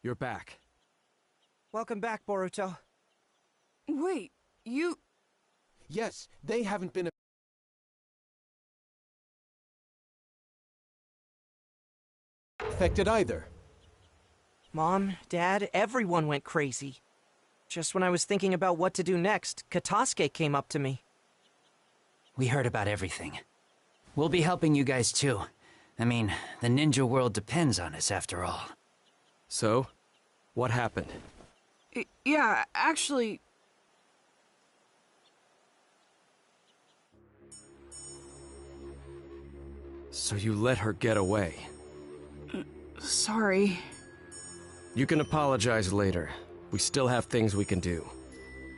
You're back. Welcome back, Boruto. Wait, you... Yes, they haven't been affected either. Mom, Dad, everyone went crazy. Just when I was thinking about what to do next, Katasuke came up to me. We heard about everything. We'll be helping you guys too. I mean, the ninja world depends on us after all. So, what happened? Yeah, actually... So you let her get away? Sorry. You can apologize later. We still have things we can do.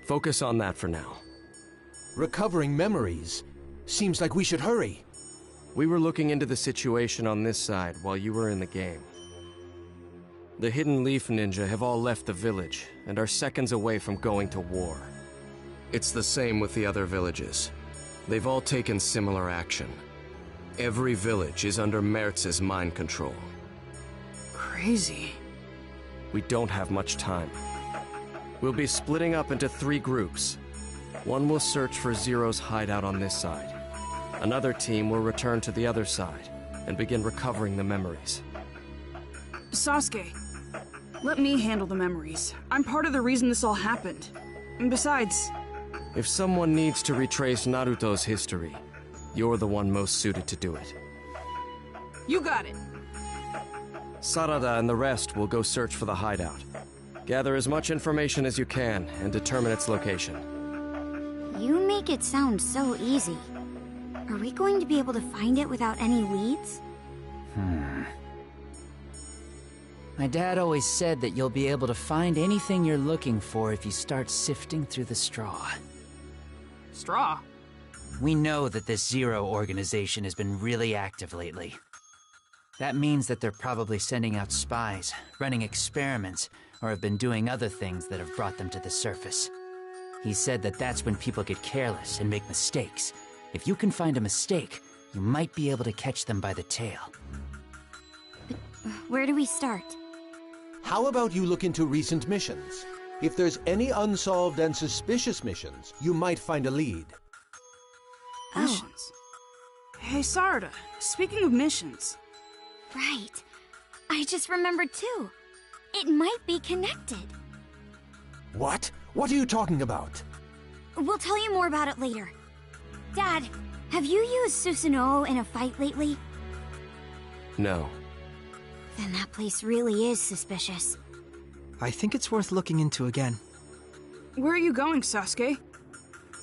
Focus on that for now. Recovering memories. Seems like we should hurry. We were looking into the situation on this side while you were in the game. The Hidden Leaf Ninja have all left the village and are seconds away from going to war. It's the same with the other villages. They've all taken similar action. Every village is under Mertz's mind control. Crazy. We don't have much time. We'll be splitting up into 3 groups. One will search for Zero's hideout on this side. Another team will return to the other side and begin recovering the memories. Sasuke, let me handle the memories. I'm part of the reason this all happened. And besides... If someone needs to retrace Naruto's history, you're the one most suited to do it. You got it! Sarada and the rest will go search for the hideout. Gather as much information as you can and determine its location. You make it sound so easy. Are we going to be able to find it without any leads? My dad always said that you'll be able to find anything you're looking for if you start sifting through the straw. Straw? We know that this Zero organization has been really active lately. That means that they're probably sending out spies, running experiments, or have been doing other things that have brought them to the surface. He said that that's when people get careless and make mistakes. If you can find a mistake, you might be able to catch them by the tail. Where do we start? How about you look into recent missions? If there's any unsolved and suspicious missions, you might find a lead. Missions? Hey, Sarada, speaking of missions... Right. I just remembered too. It might be connected. What? What are you talking about? We'll tell you more about it later. Dad, have you used Susanoo in a fight lately? No. Then that place really is suspicious. I think it's worth looking into again. Where are you going, Sasuke?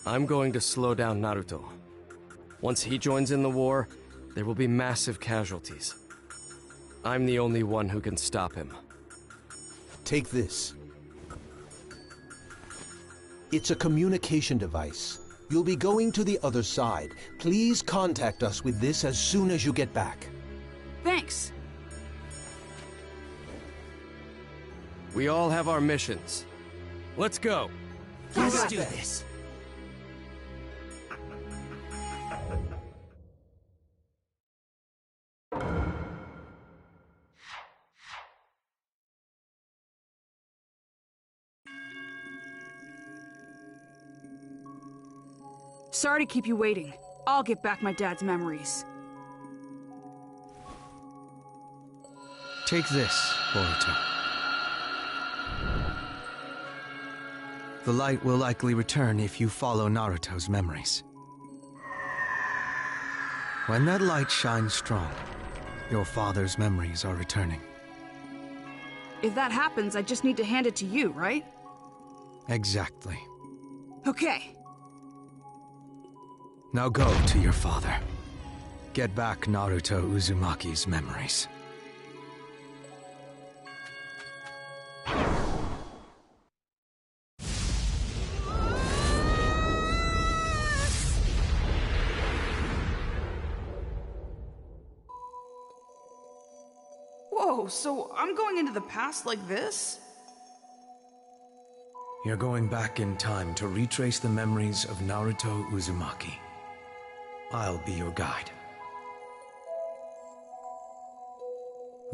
I'm going to slow down Naruto. Once he joins in the war, there will be massive casualties. I'm the only one who can stop him. Take this. It's a communication device. You'll be going to the other side. Please contact us with this as soon as you get back. Thanks. We all have our missions. Let's go. Let's do this. Sorry to keep you waiting. I'll get back my dad's memories. Take this, Boruto. The light will likely return if you follow Naruto's memories. When that light shines strong, your father's memories are returning. If that happens, I just need to hand it to you, right? Exactly. Okay. Now go to your father. Get back Naruto Uzumaki's memories. Whoa, so I'm going into the past like this? You're going back in time to retrace the memories of Naruto Uzumaki. I'll be your guide.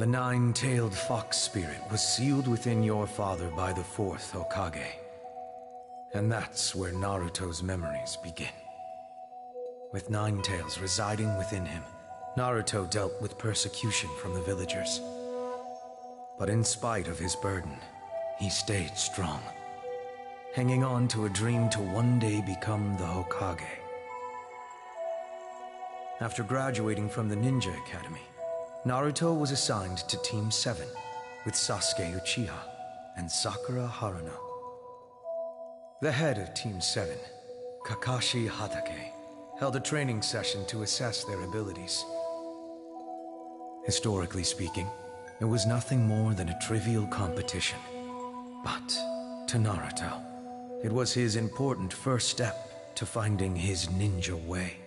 The nine-tailed fox spirit was sealed within your father by the fourth Hokage. And that's where Naruto's memories begin. With Nine Tails residing within him, Naruto dealt with persecution from the villagers. But in spite of his burden, he stayed strong, hanging on to a dream to one day become the Hokage. After graduating from the Ninja Academy, Naruto was assigned to Team 7 with Sasuke Uchiha and Sakura Haruno. The head of Team 7, Kakashi Hatake, held a training session to assess their abilities. Historically speaking, it was nothing more than a trivial competition. But to Naruto, it was his important first step to finding his ninja way.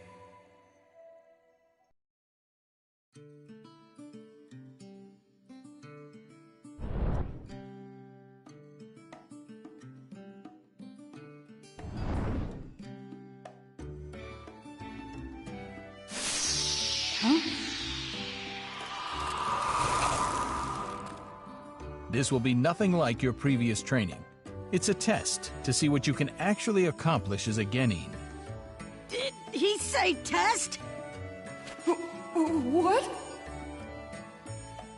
This will be nothing like your previous training. It's a test to see what you can actually accomplish as a Genin. Did he say test? What?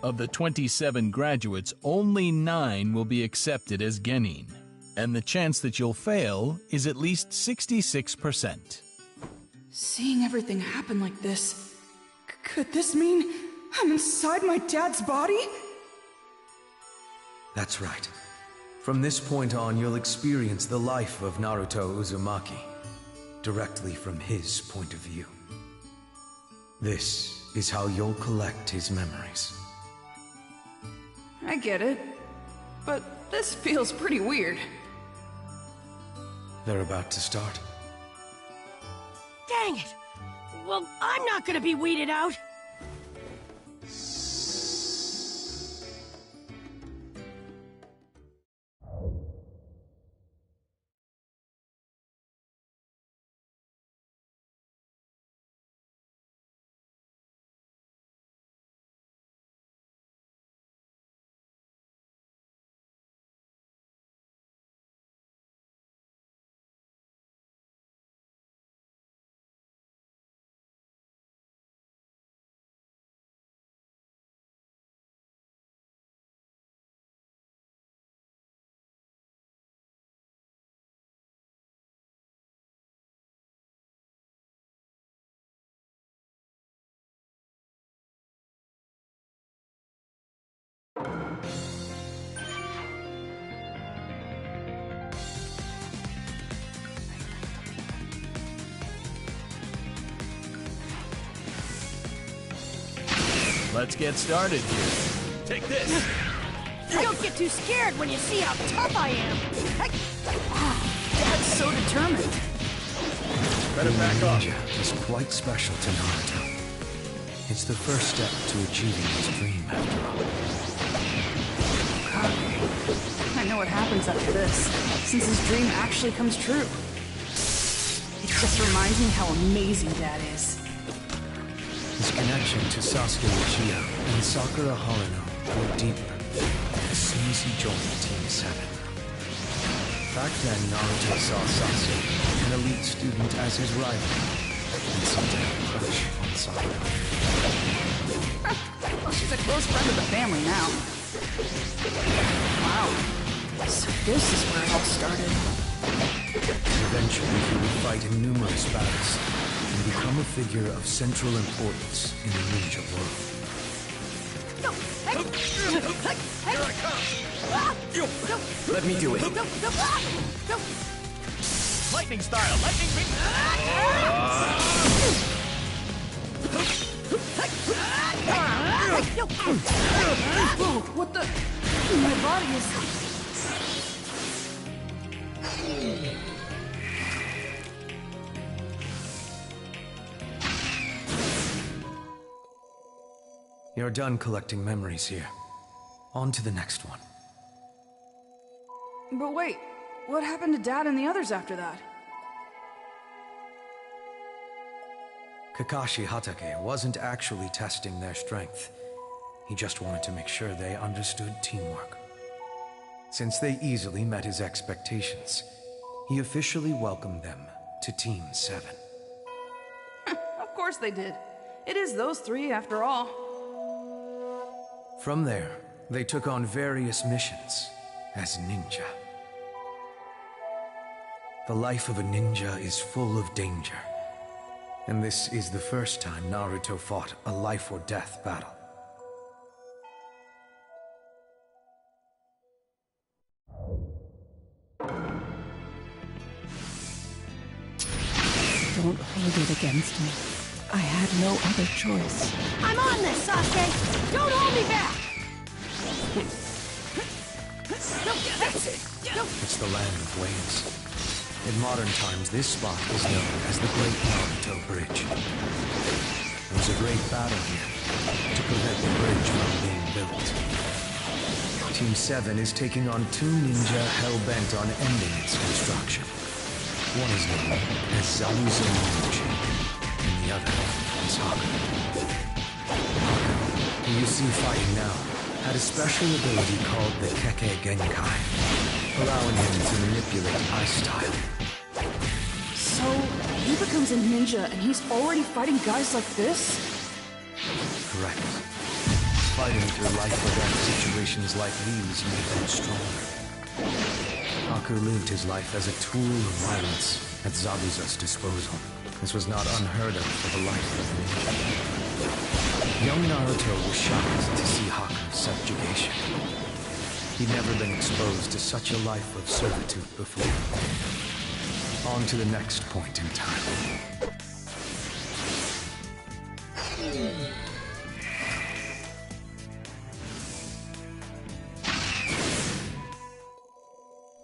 Of the 27 graduates, only 9 will be accepted as Genin, and the chance that you'll fail is at least 66%. Seeing everything happen like this, could this mean I'm inside my dad's body? That's right. From this point on, you'll experience the life of Naruto Uzumaki, directly from his point of view. This is how you'll collect his memories. I get it, but this feels pretty weird. They're about to start. Dang it! Well, I'm not gonna be weeded out! Let's get started here. Take this! Don't get too scared when you see how tough I am! Dad's so determined. Better back off. Ninja is quite special to Naruto. It's the first step to achieving his dream, after all. I know what happens after this, since his dream actually comes true. It just reminds me how amazing Dad is. His connection to Sasuke Uchiha and Sakura Haruno grew deeper as soon as he joined Team 7. Back then, Naruto saw Sasuke, an elite student, as his rival, and seemed to have a crush on Sakura. Well, she's a close friend of the family now. Wow. So this is where it all started. Eventually, he would fight in numerous battles and become a figure of central importance in the ninja world. Here I come! Let me do it. Lightning style, lightning beam! Whoa, what the? My body is... You're done collecting memories here. On to the next one. But wait, what happened to Dad and the others after that? Kakashi Hatake wasn't actually testing their strength. He just wanted to make sure they understood teamwork. Since they easily met his expectations, he officially welcomed them to Team 7. Of course they did. It is those three, after all. From there, they took on various missions as ninja. The life of a ninja is full of danger, and this is the first time Naruto fought a life-or-death battle. Don't hold it against me. I had no other choice. I'm on this, Sasuke! Don't hold me back! That's it! It's the land of waves. In modern times, this spot is known as the Great Naruto Bridge. There was a great battle here to prevent the bridge from being built. Team 7 is taking on two ninja hell-bent on ending its construction. One is known as Zabuza Momochi, and the other is Haku. Who you see fighting now had a special ability called the Kekkei Genkai, allowing him to manipulate ice style. So, he becomes a ninja and he's already fighting guys like this? Correct. Fighting through life-or-death situations like these made him stronger. Haku lived his life as a tool of violence at Zabuza's disposal. This was not unheard of for the life of a ninja. Young Naruto was shocked to see Haku's subjugation. He'd never been exposed to such a life of servitude before. On to the next point in time.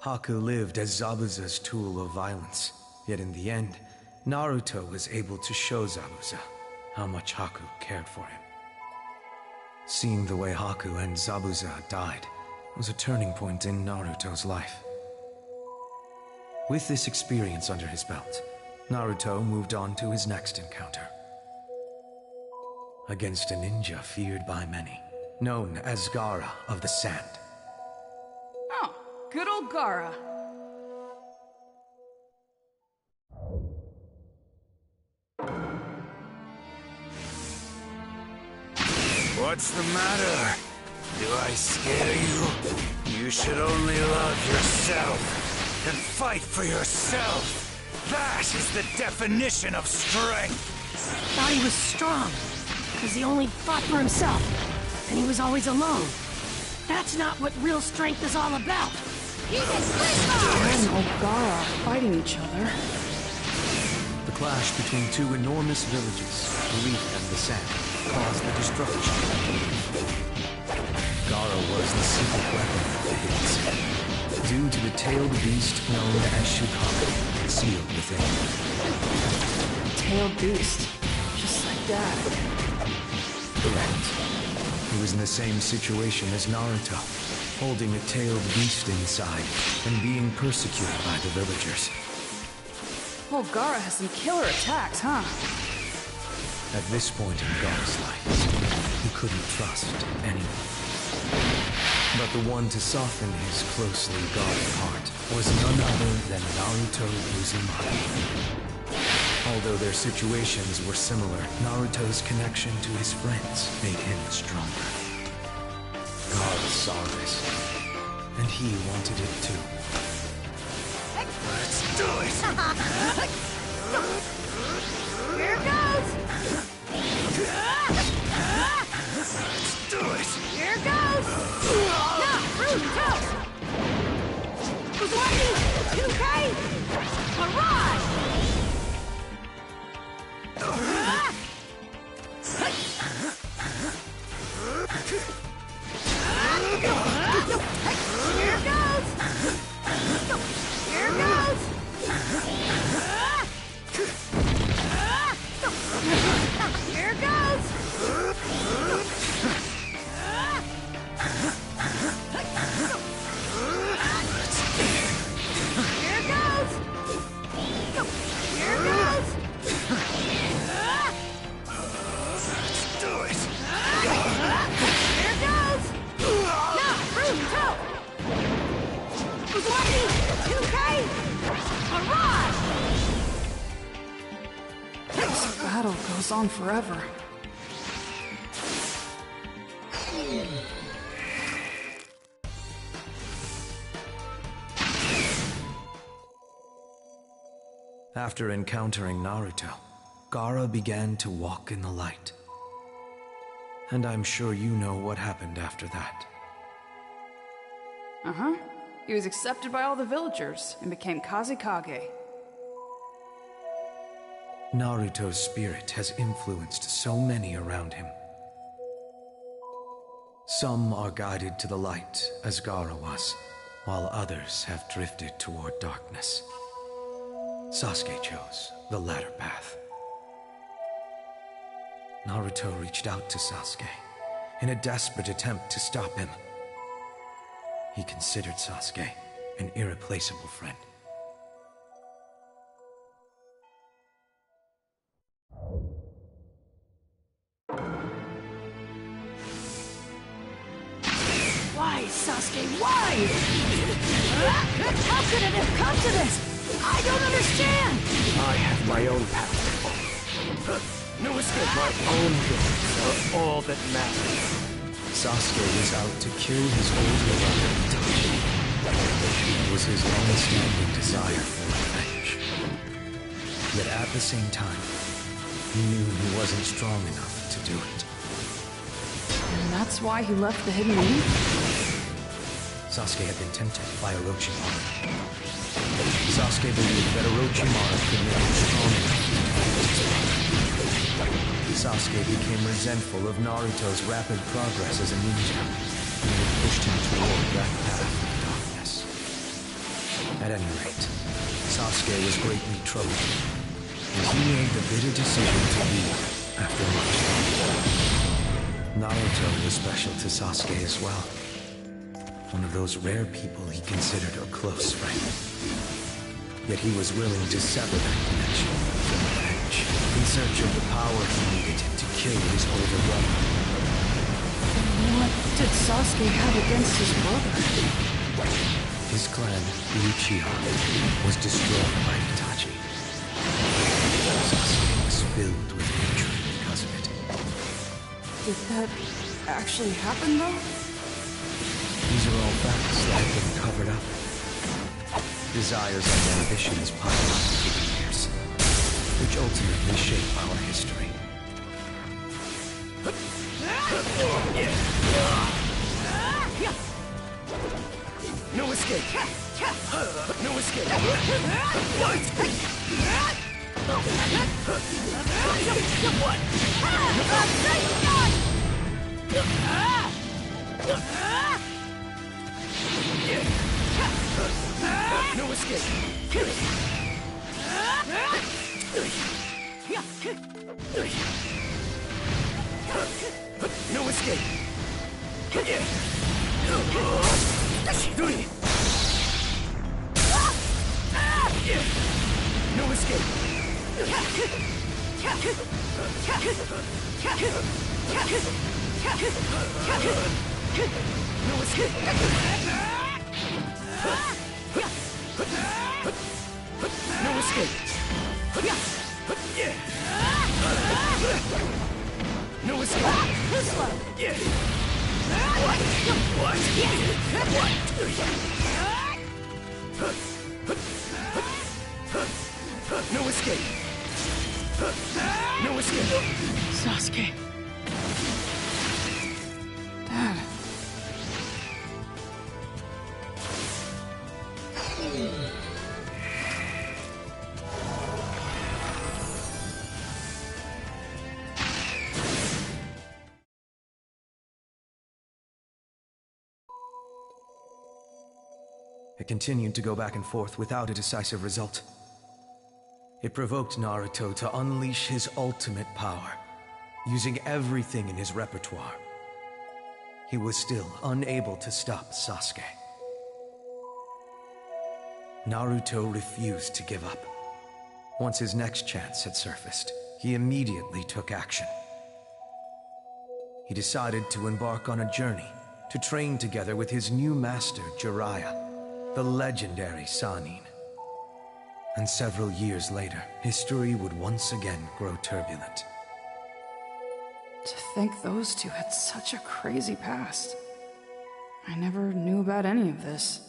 Haku lived as Zabuza's tool of violence, yet in the end, Naruto was able to show Zabuza how much Haku cared for him. Seeing the way Haku and Zabuza died was a turning point in Naruto's life. With this experience under his belt, Naruto moved on to his next encounter. Against a ninja feared by many, known as Gaara of the Sand. Oh, good old Gaara. What's the matter? Do I scare you? You should only love yourself and fight for yourself. That is the definition of strength. Thought he was strong, because he only fought for himself, and he was always alone. That's not what real strength is all about. And old Gaara are fighting each other. The clash between two enormous villages, the Reef and the Sand, caused the destruction of the Reef. Gaara was the secret weapon of the Hidden City, due to the tailed beast known as Shukaku, sealed within. Tailed beast. Just like Dad. Correct. He was in the same situation as Naruto, holding a tailed beast inside and being persecuted by the villagers. Old Gaara has some killer attacks, huh? At this point in Gaara's life, he couldn't trust anyone. But the one to soften his closely guarded heart was none other than Naruto Uzumaki. Although their situations were similar, Naruto's connection to his friends made him stronger. Gaara saw this, and he wanted it too. Let's do it! Here goes! Let's do it! Here goes! Now, fruit toast! Who's lucky? 2K? Alright! Here goes! Here goes! Here goes! Here goes! goes on forever. After encountering Naruto, Gaara began to walk in the light. And I'm sure you know what happened after that. Uh-huh. He was accepted by all the villagers and became Kazekage. Naruto's spirit has influenced so many around him. Some are guided to the light, as Gaara was, while others have drifted toward darkness. Sasuke chose the latter path. Naruto reached out to Sasuke in a desperate attempt to stop him. He considered Sasuke an irreplaceable friend. Why, Sasuke, why? How could it have come to this? I don't understand! I have my own path. No escape. My own goals are all that matters. Sasuke was out to kill his older brother, Itachi. It was his long-standing desire for revenge. Yet at the same time, he knew he wasn't strong enough to do it. And that's why he left the Hidden Leaf? Sasuke had been tempted by Orochimaru. Sasuke believed that Orochimaru could make him strong enough to defeat his brother. Sasuke became resentful of Naruto's rapid progress as a ninja, and it pushed him toward that path of darkness. At any rate, Sasuke was greatly troubled, and he made the bitter decision to leave after much thought. Naruto was special to Sasuke as well. One of those rare people he considered a close friend. Yet he was willing to sever that connection for revenge, in search of the power he needed to kill his older brother. What did Sasuke have against his brother? His clan, Uchiha, was destroyed by Itachi. Sasuke was filled with hatred because of it. Did that actually happen, though? These are all facts that have been covered up. Desires and ambitions piled up through the years, which ultimately shape our history. No escape. No escape. No escape. No escape. No escape. No escape. No escape. No escape. This one! What? No escape. No escape. Sasuke. Dad. It continued to go back and forth without a decisive result. It provoked Naruto to unleash his ultimate power, using everything in his repertoire. He was still unable to stop Sasuke. Naruto refused to give up. Once his next chance had surfaced, he immediately took action. He decided to embark on a journey to train together with his new master, Jiraiya, the legendary Sannin. And several years later, history would once again grow turbulent. To think those two had such a crazy past. I never knew about any of this.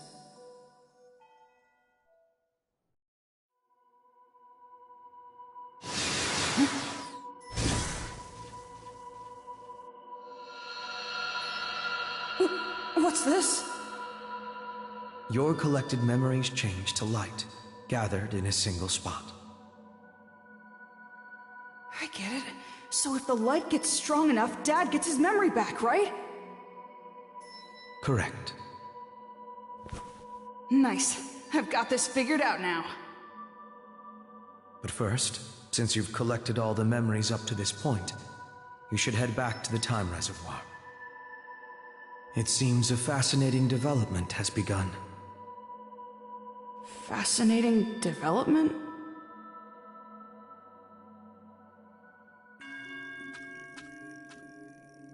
What's this? Your collected memories change to light, gathered in a single spot. I get it. So if the light gets strong enough, Dad gets his memory back, right? Correct. Nice. I've got this figured out now. But first, since you've collected all the memories up to this point, you should head back to the time reservoir. It seems a fascinating development has begun. Fascinating development?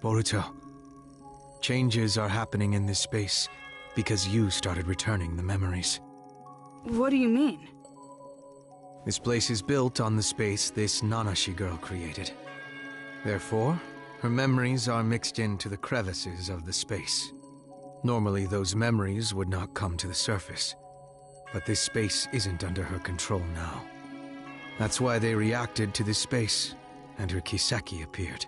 Boruto, changes are happening in this space because you started returning the memories. What do you mean? This place is built on the space this Nanashi girl created. Therefore, her memories are mixed into the crevices of the space. Normally, those memories would not come to the surface, but this space isn't under her control now. That's why they reacted to this space, and her Kiseki appeared.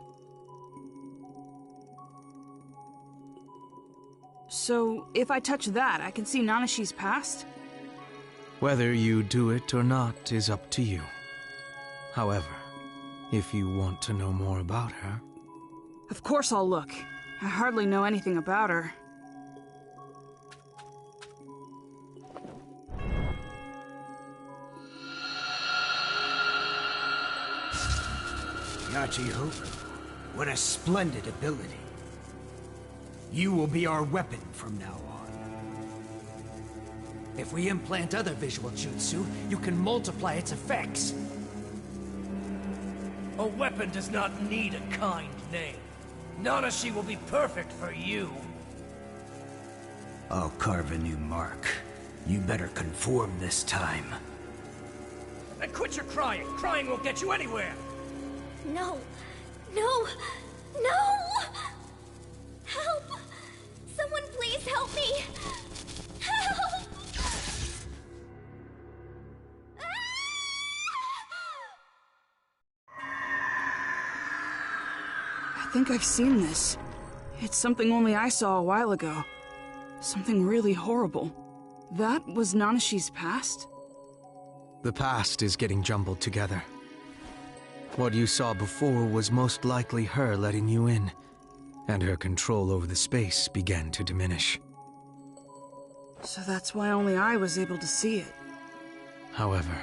So, if I touch that, I can see Nanashi's past? Whether you do it or not is up to you. However, if you want to know more about her... Of course I'll look. I hardly know anything about her. Yachi-Hope, what a splendid ability. You will be our weapon from now on. If we implant other visual jutsu, you can multiply its effects. A weapon does not need a kind name. Nanashi will be perfect for you. I'll carve a new mark. You better conform this time. And quit your crying! Crying won't get you anywhere! No! No! No! Help! Someone please help me! Help! I think I've seen this. It's something only I saw a while ago. Something really horrible. That was Nanashi's past? The past is getting jumbled together. What you saw before was most likely her letting you in, and her control over the space began to diminish. So that's why only I was able to see it. However,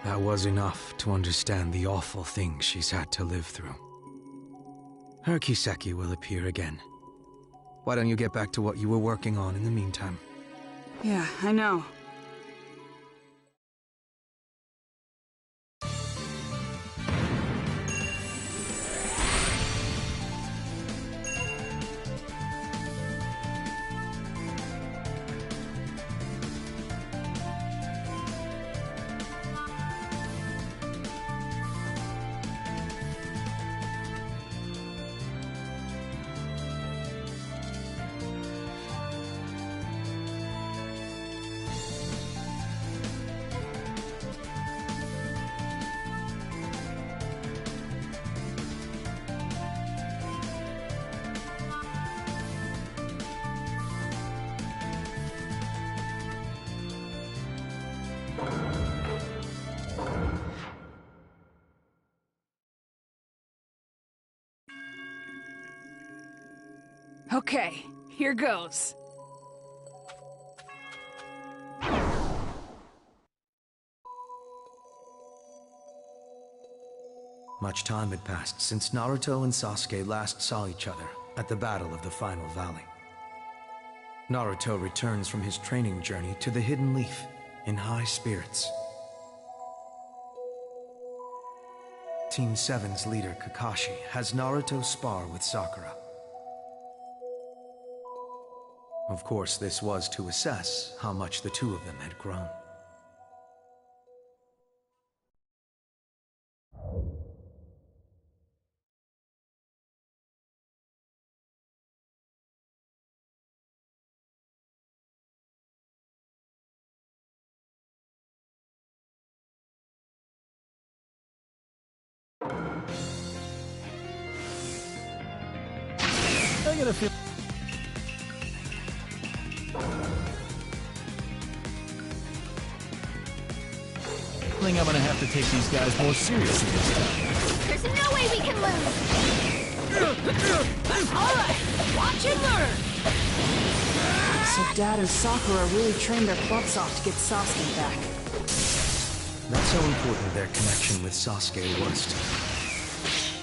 that was enough to understand the awful things she's had to live through. Her Kiseki will appear again. Why don't you get back to what you were working on in the meantime? Yeah, I know. Okay, here goes. Much time had passed since Naruto and Sasuke last saw each other at the Battle of the Final Valley. Naruto returns from his training journey to the Hidden Leaf in high spirits. Team 7's leader Kakashi has Naruto spar with Sakura. Of course, this was to assess how much the two of them had grown. get a feeling I'm gonna have to take these guys more seriously this time. There's no way we can lose! Alright, watch and learn! So Dad and Sakura really trained their butts off to get Sasuke back. That's how important their connection with Sasuke was to them.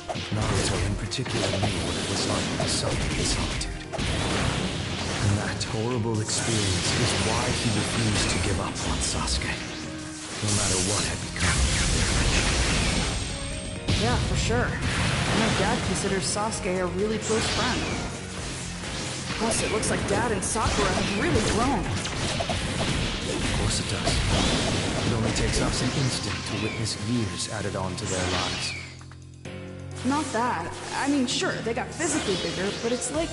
Naruto in particular knew what it was like to suffer in solitude. And that horrible experience is why he refused to give up on Sasuke, no matter what had become of their friendship. Yeah, for sure. I know Dad considers Sasuke a really close friend. Plus, it looks like Dad and Sakura have really grown. Of course it does. It only takes us an instant to witness years added on to their lives. Not that. I mean, sure, they got physically bigger, but it's like...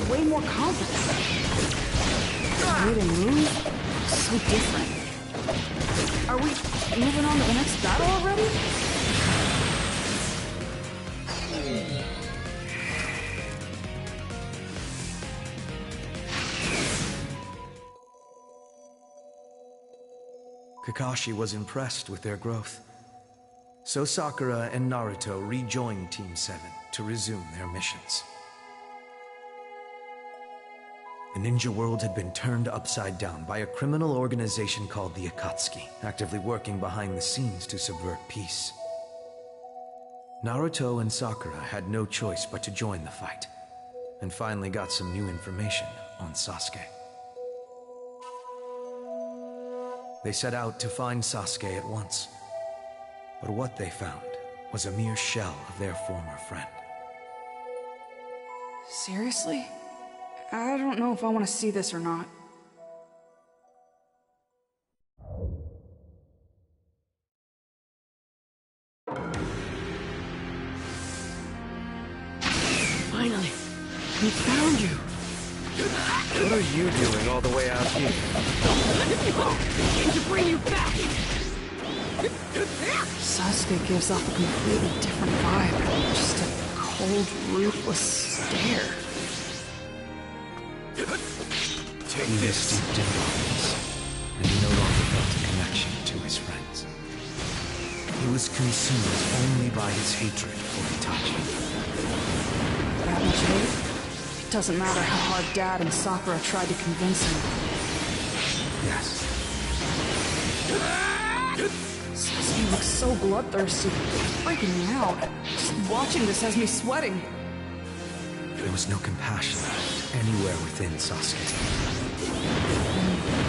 way more confident. The way they move, so different. Are we moving on to the next battle already? Kakashi was impressed with their growth. So Sakura and Naruto rejoined Team 7 to resume their missions. The ninja world had been turned upside down by a criminal organization called the Akatsuki, actively working behind the scenes to subvert peace. Naruto and Sakura had no choice but to join the fight, and finally got some new information on Sasuke. They set out to find Sasuke at once, but what they found was a mere shell of their former friend. Seriously? I don't know if I want to see this or not. Finally, we found you. What are you doing all the way out here? Came to bring you back. Sasuke gives off a completely different vibe. Just a cold, ruthless stare. He was steeped in darkness, and he no longer felt a connection to his friends. He was consumed only by his hatred for Itachi. That much hate? It doesn't matter how hard Dad and Sakura tried to convince him. Yes. Sasuke looks so bloodthirsty. It's freaking me out. Just watching this has me sweating. There was no compassion anywhere within Sasuke.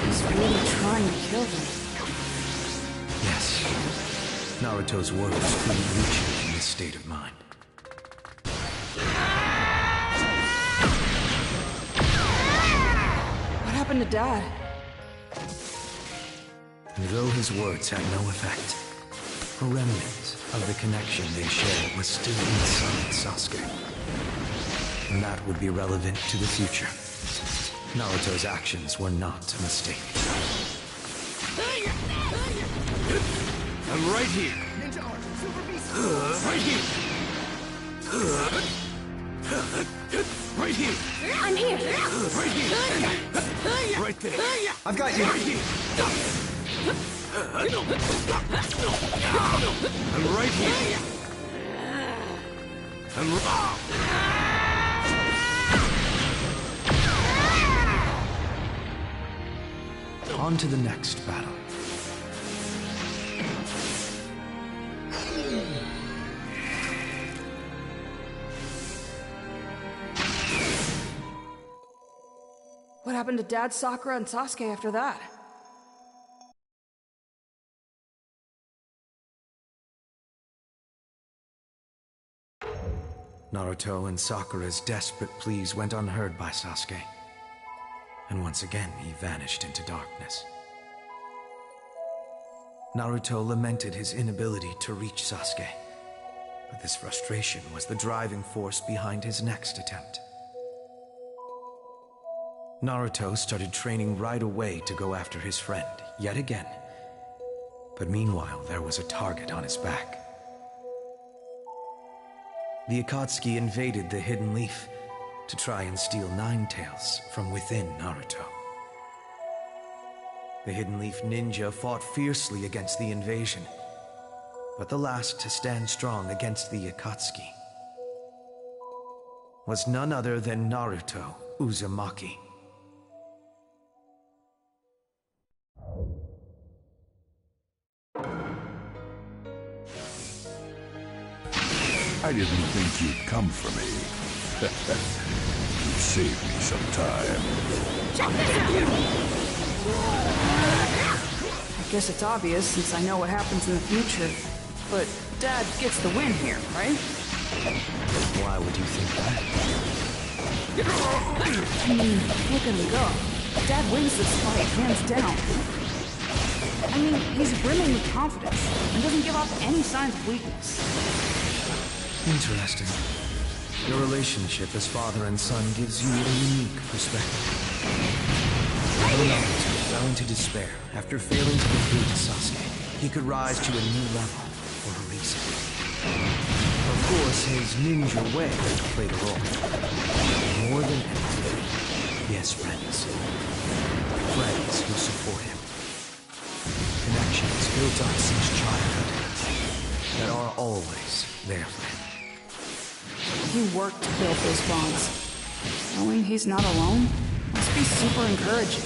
He's really trying to kill them. Yes. Naruto's words couldn't reach him in this state of mind. What happened to Dad? And though his words had no effect, a remnant of the connection they shared was still inside Sasuke. And that would be relevant to the future. Naruto's actions were not a mistake. I'm right here. Right here. Right here. I'm here. Right here. Right there. I've got you. Right here. I'm right here. On to the next battle. What happened to Dad, Sakura, and Sasuke after that? Naruto and Sakura's desperate pleas went unheard by Sasuke, and once again he vanished into darkness. Naruto lamented his inability to reach Sasuke, but this frustration was the driving force behind his next attempt. Naruto started training right away to go after his friend, yet again. But meanwhile, there was a target on his back. The Akatsuki invaded the Hidden Leaf to try and steal Nine Tails from within Naruto. The Hidden Leaf ninja fought fiercely against the invasion, but the last to stand strong against the Akatsuki was none other than Naruto Uzumaki. I didn't think you'd come for me. You saved me some time. Check this out! I guess it's obvious since I know what happens in the future. But Dad gets the win here, right? Why would you think that? I mean, look at him go. Dad wins this fight, hands down. I mean, he's brimming with confidence and doesn't give off any signs of weakness. Interesting. Your relationship as father and son gives you a unique perspective. Although Naruto fell into despair after failing to defeat Sasuke, he could rise to a new level for a reason. Of course, his ninja way played a role. More than anything, he has friends. Friends who support him. Connections built up since childhood that are always there for him. He worked to build those bonds. Knowing he's not alone must be super encouraging.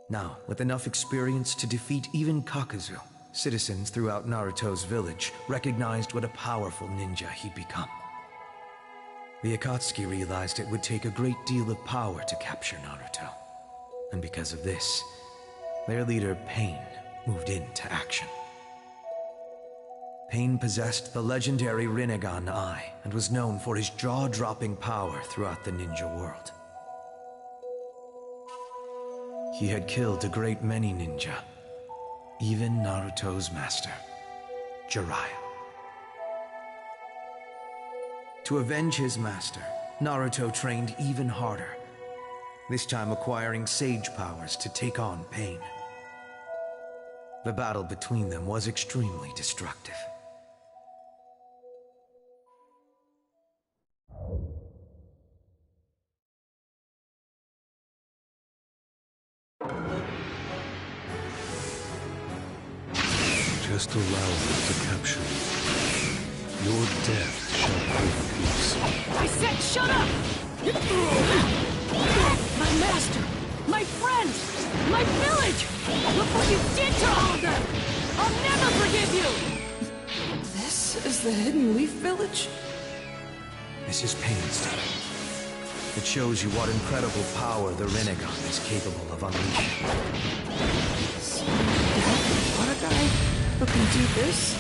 Now, with enough experience to defeat even Kakazu, citizens throughout Naruto's village recognized what a powerful ninja he'd become. The Akatsuki realized it would take a great deal of power to capture Naruto. And because of this, their leader, Pain, moved into action. Pain possessed the legendary Rinnegan Eye and was known for his jaw-dropping power throughout the ninja world. He had killed a great many ninja, even Naruto's master, Jiraiya. To avenge his master, Naruto trained even harder, this time acquiring sage powers to take on Pain. The battle between them was extremely destructive. Just allow them to capture you. Your death shall bring peace. I said shut up! My master! My friends! My village! Look what you did to all of them! I'll never forgive you! This is the Hidden Leaf Village? This is Pain's day. It shows you what incredible power the Rinnegan is capable of unleashing. So, what a guy who can do this?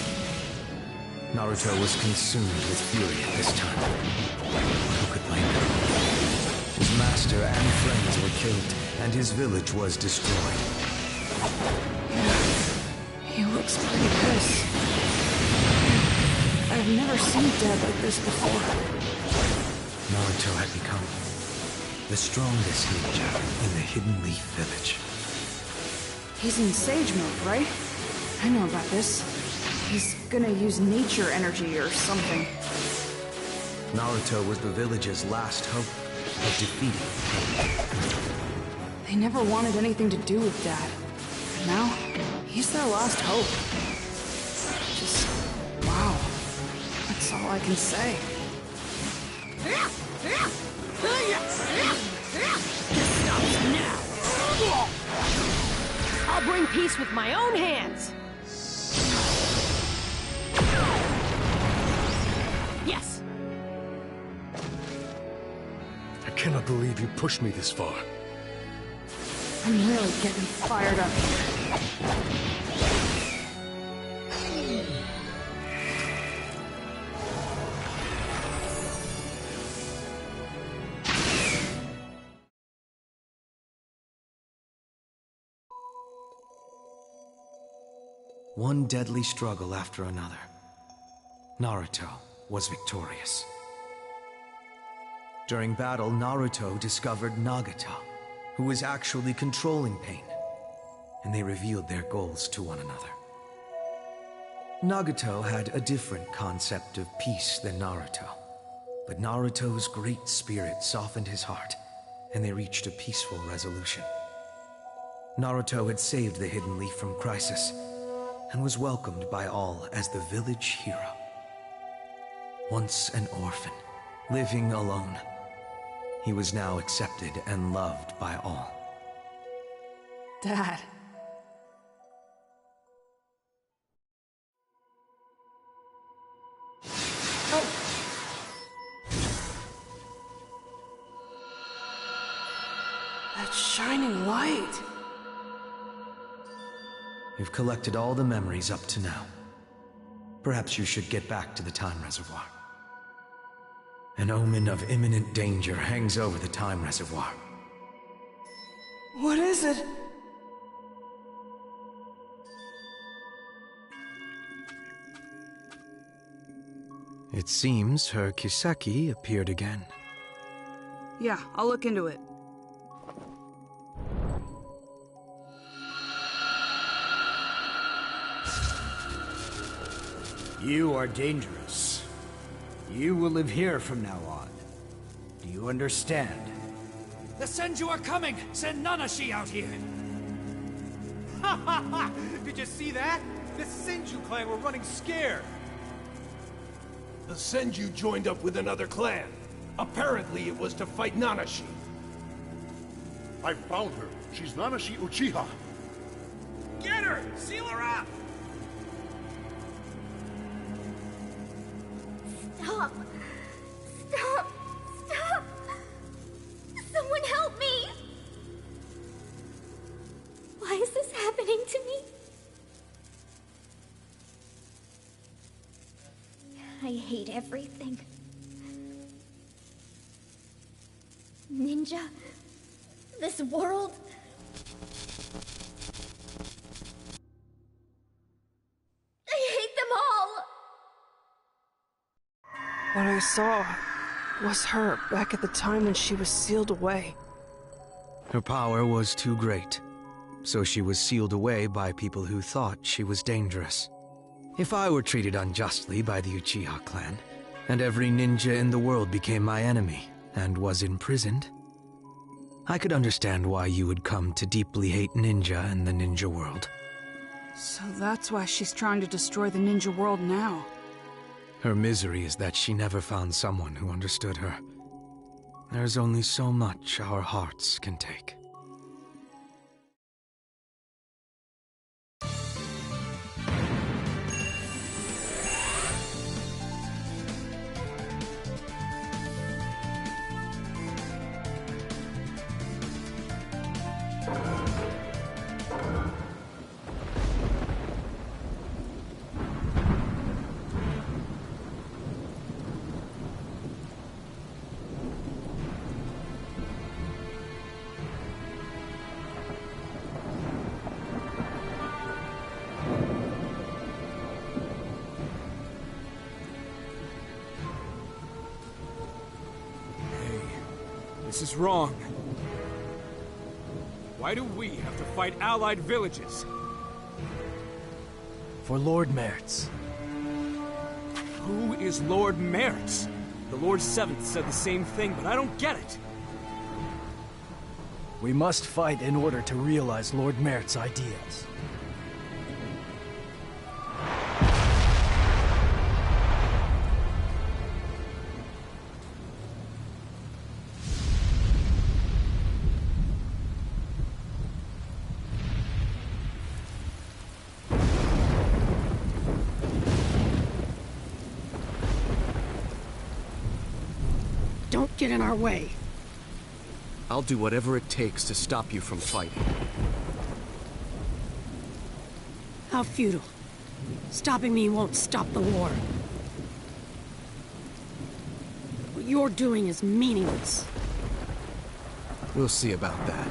Naruto was consumed with fury at this time. Who could blame him? His master and friends were killed, and his village was destroyed. Yeah, he looks pretty pissed. I've never seen Dad like this before. Naruto had become the strongest ninja in the Hidden Leaf Village. He's in Sage mode, right? I know about this. He's gonna use nature energy or something. Naruto was the village's last hope, of defeating. They never wanted anything to do with Dad. Now, he's their last hope. Just, wow. That's all I can say. This stops now! I'll bring peace with my own hands! Yes! I cannot believe you pushed me this far. I'm really getting fired up here. One deadly struggle after another. Naruto was victorious. During battle, Naruto discovered Nagata, who was actually controlling pain, and they revealed their goals to one another. Nagato had a different concept of peace than Naruto, but Naruto's great spirit softened his heart, and they reached a peaceful resolution. Naruto had saved the Hidden Leaf from crisis, and was welcomed by all as the village hero. Once an orphan, living alone, he was now accepted and loved by all. Dad. Oh. That shining light. You've collected all the memories up to now. Perhaps you should get back to the Time Reservoir. An omen of imminent danger hangs over the Time Reservoir. What is it? It seems her Kiseki appeared again. Yeah, I'll look into it. You are dangerous. You will live here from now on. Do you understand? The Senju are coming! Send Nanashi out here! Ha ha ha! Did you see that? The Senju clan were running scared! The Senju joined up with another clan. Apparently it was to fight Nanashi. I found her. She's Nanashi Uchiha. Get her! Seal her up! Stop! Stop! Stop! Someone help me! Why is this happening to me? I hate everything. Ninja? This world? I hate them all! What I saw was her back at the time when she was sealed away. Her power was too great, so she was sealed away by people who thought she was dangerous. If I were treated unjustly by the Uchiha clan, and every ninja in the world became my enemy and was imprisoned, I could understand why you would come to deeply hate ninja and the ninja world. So that's why she's trying to destroy the ninja world now. Her misery is that she never found someone who understood her. There's only so much our hearts can take. This is wrong. Why do we have to fight allied villages? For Lord Mertz. Who is Lord Mertz? The Lord Seventh said the same thing, but I don't get it. We must fight in order to realize Lord Mert's ideas. Don't get in our way. I'll do whatever it takes to stop you from fighting. How futile. Stopping me won't stop the war. What you're doing is meaningless. We'll see about that.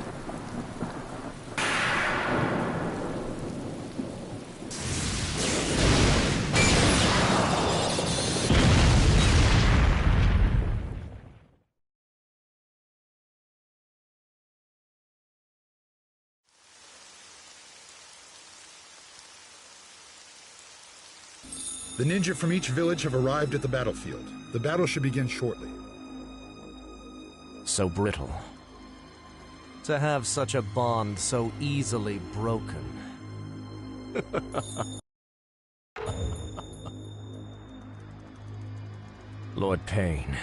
The ninja from each village have arrived at the battlefield. The battle should begin shortly. So brittle. To have such a bond so easily broken. Lord Pain.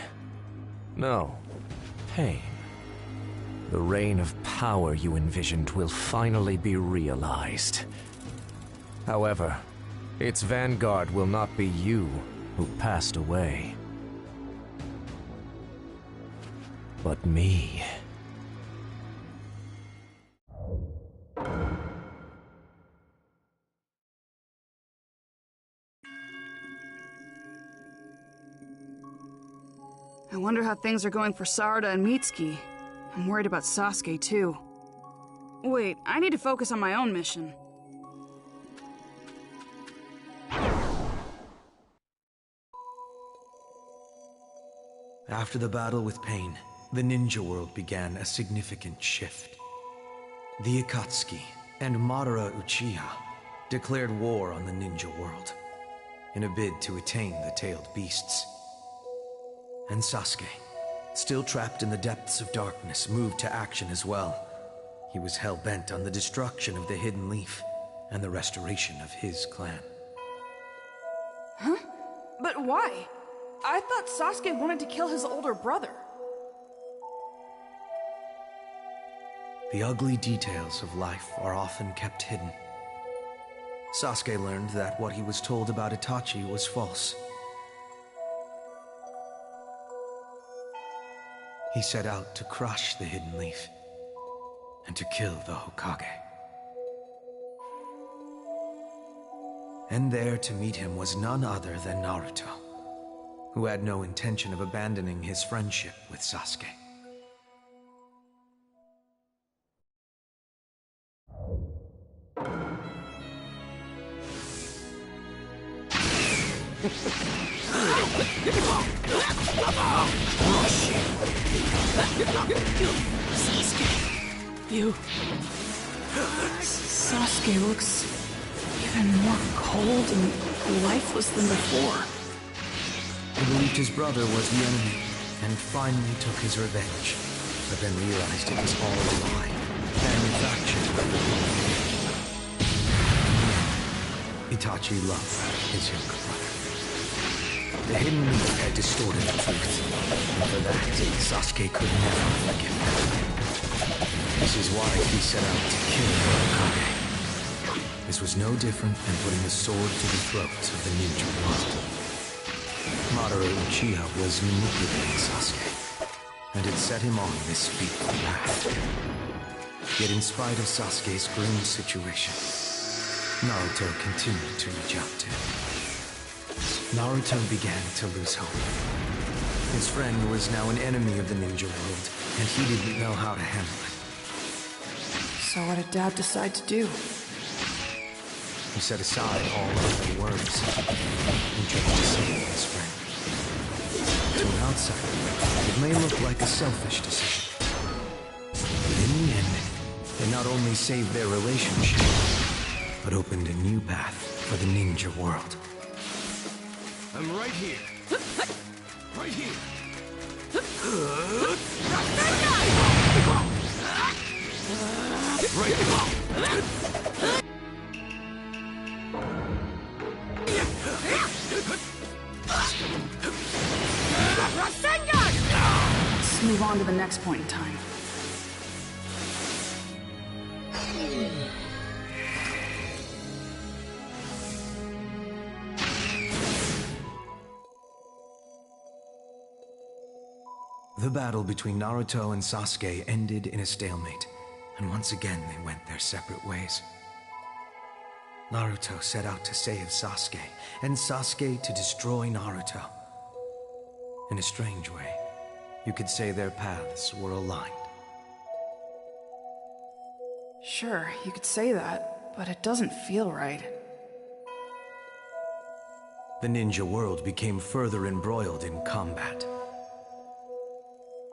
No, Pain. The reign of power you envisioned will finally be realized. However, its vanguard will not be you who passed away, but me. I wonder how things are going for Sarada and Mitsuki. I'm worried about Sasuke, too. Wait, I need to focus on my own mission. After the battle with Pain, the ninja world began a significant shift. The Akatsuki and Madara Uchiha declared war on the ninja world in a bid to attain the tailed beasts. And Sasuke, still trapped in the depths of darkness, moved to action as well. He was hell-bent on the destruction of the Hidden Leaf and the restoration of his clan. Huh? But why? I thought Sasuke wanted to kill his older brother. The ugly details of life are often kept hidden. Sasuke learned that what he was told about Itachi was false. He set out to crush the Hidden Leaf and to kill the Hokage. And there to meet him was none other than Naruto, who had no intention of abandoning his friendship with Sasuke. Sasuke looks even more cold and lifeless than before. He believed his brother was the enemy, and finally took his revenge, but then realized it was all a lie, manufactured. Itachi loved his younger brother. The Hidden Leaf had distorted the truth, and for that, Sasuke could never forgive him. This is why he set out to kill the Hokage. This was no different than putting a sword to the throat of the ninja world. Madara Uchiha was manipulating Sasuke, and had set him on this fateful path. Yet in spite of Sasuke's grim situation, Naruto continued to reach out to him. Naruto began to lose hope. His friend was now an enemy of the ninja world, and he didn't know how to handle it. So what did Dad decide to do? He set aside all other words and chose to save his friend. To an outsider, it may look like a selfish decision. But in the end, it not only saved their relationship, but opened a new path for the ninja world. I'm right here. Right here. Let's move on to the next point in time. The battle between Naruto and Sasuke ended in a stalemate, and once again they went their separate ways. Naruto set out to save Sasuke, and Sasuke to destroy Naruto. In a strange way, you could say their paths were aligned. Sure, you could say that, but it doesn't feel right. The ninja world became further embroiled in combat.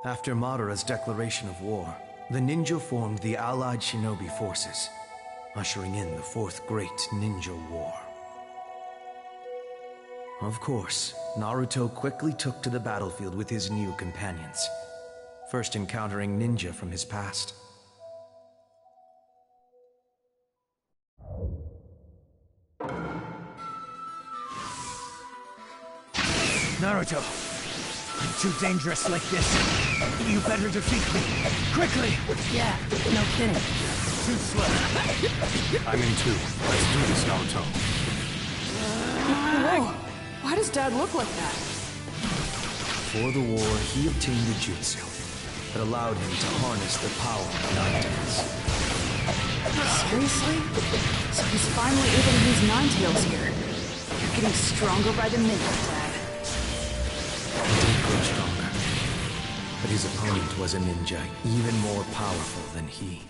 After Madara's declaration of war, the ninja formed the allied shinobi forces, ushering in the Fourth Great Ninja War. Of course, Naruto quickly took to the battlefield with his new companions, first encountering ninja from his past. Naruto, I'm too dangerous like this. You better defeat me. Quickly! Yeah, no kidding. Too slow. I'm in too. Let's do this, Naruto. Whoa! Why does Dad look like that? Before the war, he obtained a jutsu that allowed him to harness the power of Nine Tails. Seriously? So he's finally able to use Nine Tails here. You're getting stronger by the minute, Dad. He did grow stronger, but his opponent was a ninja even more powerful than he.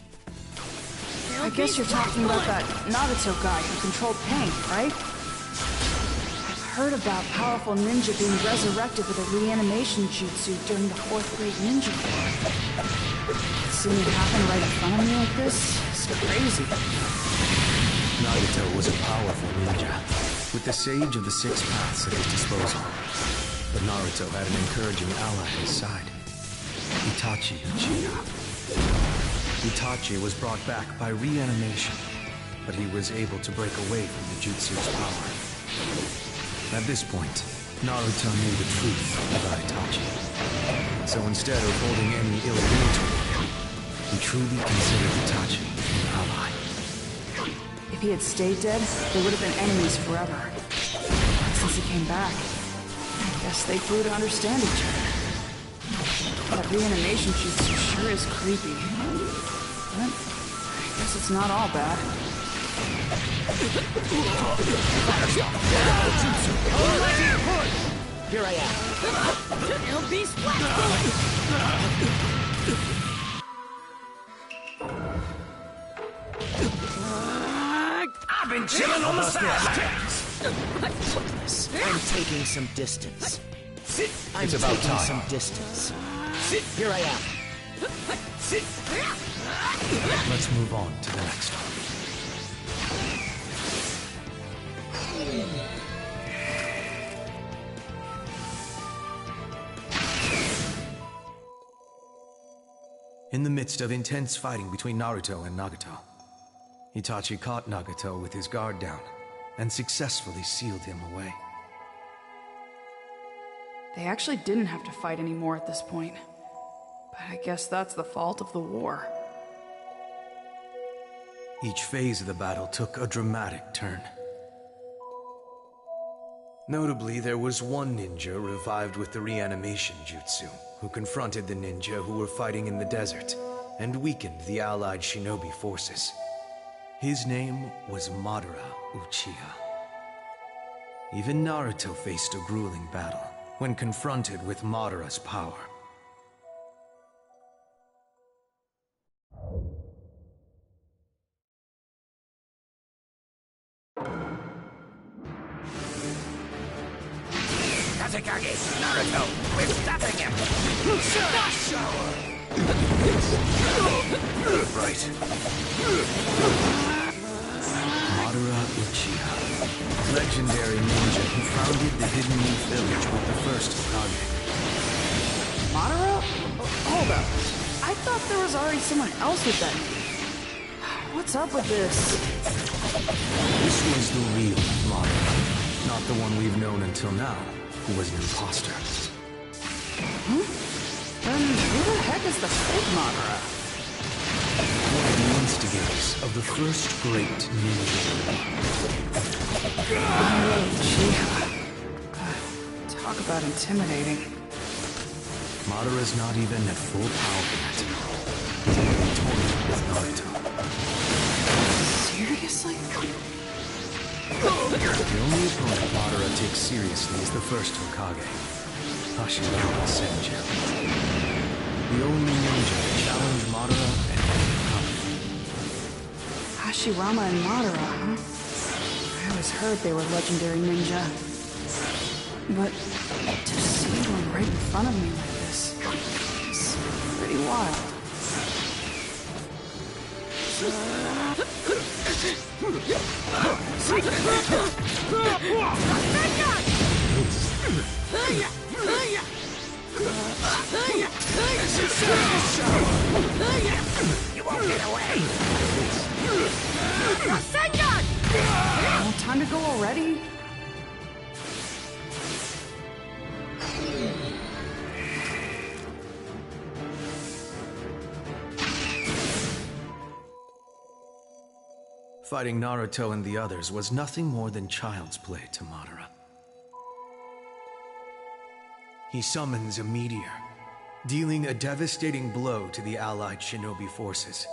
I guess you're talking about that Naruto guy who controlled pain, right? I've heard about powerful ninja being resurrected with a reanimation jutsu during the Fourth Great Ninja War. Seeing it happen right in front of me like this is crazy. Naruto was a powerful ninja, with the Sage of the Six Paths at his disposal. But Naruto had an encouraging ally at his side, Itachi Uchiha. Itachi was brought back by reanimation, but he was able to break away from the jutsu's power. At this point, Naruto knew the truth about Itachi. So instead of holding any ill will toward him, he truly considered Itachi an ally. If he had stayed dead, they would have been enemies forever. But since he came back, I guess they grew to understand each other. That reanimation jutsu sure is creepy. But I guess it's not all bad. Here I am. It'll be splat! I've been chilling on the sidelines. I'm taking some distance. I'm It's about taking time. some distance. Here I am. Let's move on to the next one. In the midst of intense fighting between Naruto and Nagato, Itachi caught Nagato with his guard down and successfully sealed him away. They actually didn't have to fight anymore at this point. But I guess that's the fault of the war. Each phase of the battle took a dramatic turn. Notably, there was one ninja revived with the reanimation jutsu, who confronted the ninja who were fighting in the desert and weakened the allied shinobi forces. His name was Madara Uchiha. Even Naruto faced a grueling battle when confronted with Madara's power. Kazekage, Naruto, we're stopping him! Shower! Right. Madara Uchiha, legendary ninja who founded the Hidden Leaf Village with the first Hokage. Madara? Hold up. I thought there was already someone else with that name. What's up with this? This was the real Madara, not the one we've known until now, who was an imposter. Huh? Then who the heck is the fake Madara? One of the instigators of the first great ninja. Talk about intimidating. Madara's not even at full power yet. He's only toying with Naruto. Seriously? The only opponent Madara takes seriously is the first Hokage, Hashirama Senju. The only ninja to challenge Madara and overcome. Hashirama and Madara, huh? I always heard they were legendary ninja. But to see one right in front of me like this is pretty wild. You won't get away! No time to go already? Fighting Naruto and the others was nothing more than child's play to Madara. He summons a meteor, dealing a devastating blow to the allied shinobi forces.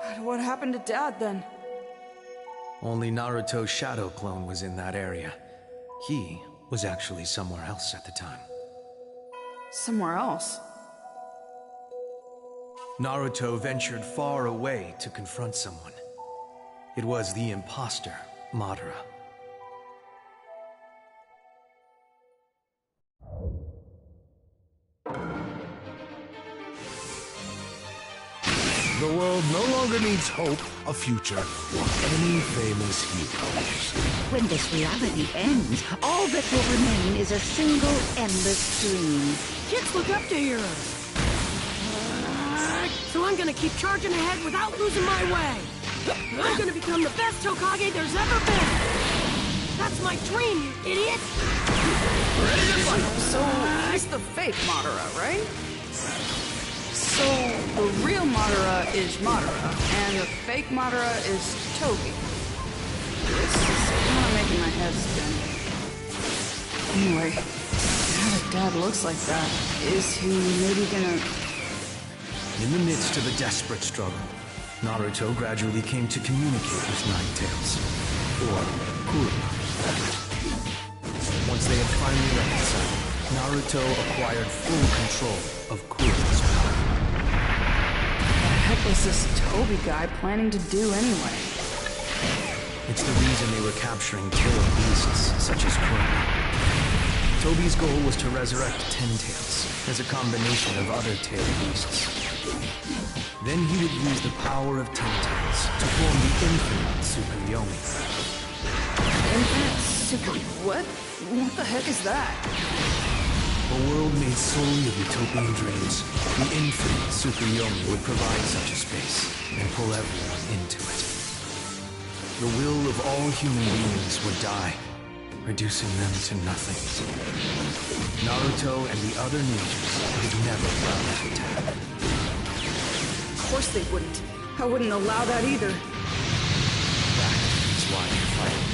But what happened to Dad then? Only Naruto's shadow clone was in that area. He was actually somewhere else at the time. Somewhere else? Naruto ventured far away to confront someone. It was the imposter, Madara. The world no longer needs hope, a future, or any famous heroes. When this reality ends, all that will remain is a single endless dream. Kids look up to heroes. So I'm gonna keep charging ahead without losing my way. I'm gonna become the best Hokage there's ever been. That's my dream, you idiot! So, he's the fake Madara, right? So, the real Madara is Madara, and the fake Madara is Toby. This is kind of making my head spin. Anyway, now that Dad looks like that, is he maybe gonna... In the midst of a desperate struggle, Naruto gradually came to communicate with Nine Tails, or Kurama. Once they had finally reconciled, Naruto acquired full control of Kurama's power. What the heck was this Toby guy planning to do anyway? It's the reason they were capturing tailed beasts such as Kurama. Toby's goal was to resurrect Ten Tails as a combination of other tailed beasts. Then he would use the power of Ten Tails to form the infinite Super Yomi. Infinite Super... what? What the heck is that? A world made solely of utopian dreams, the infinite Super Yomi would provide such a space and pull everyone into it. The will of all human beings would die, reducing them to nothing. Naruto and the other ninjas would never allow that attack. Of course they wouldn't. I wouldn't allow that either. That is why you're fighting.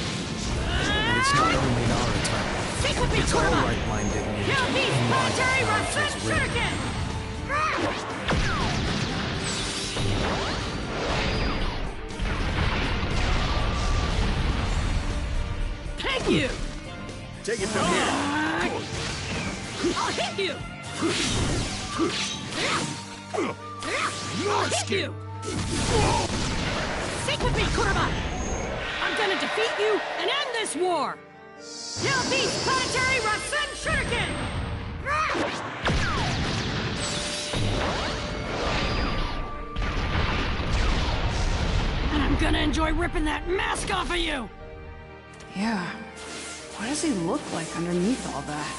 And it's not only Naruto. It's all right-minded ninja in Naruto's ring. Thank you! Take it from here. I'll hit you! I'll hit you! Stick with me, Kurama! I'm gonna defeat you and end this war! Now Beast Planetary Rasen Shuriken! And I'm gonna enjoy ripping that mask off of you! Yeah. What does he look like underneath all that?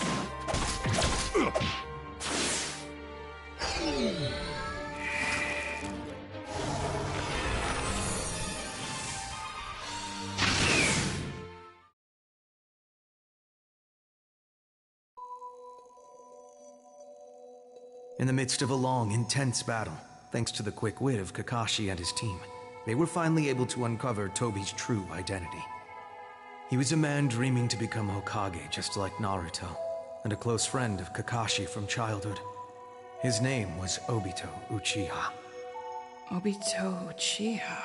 In the midst of a long, intense battle, thanks to the quick wit of Kakashi and his team, they were finally able to uncover Tobi's true identity. He was a man dreaming to become Hokage just like Naruto, and a close friend of Kakashi from childhood. His name was Obito Uchiha. Obito Uchiha.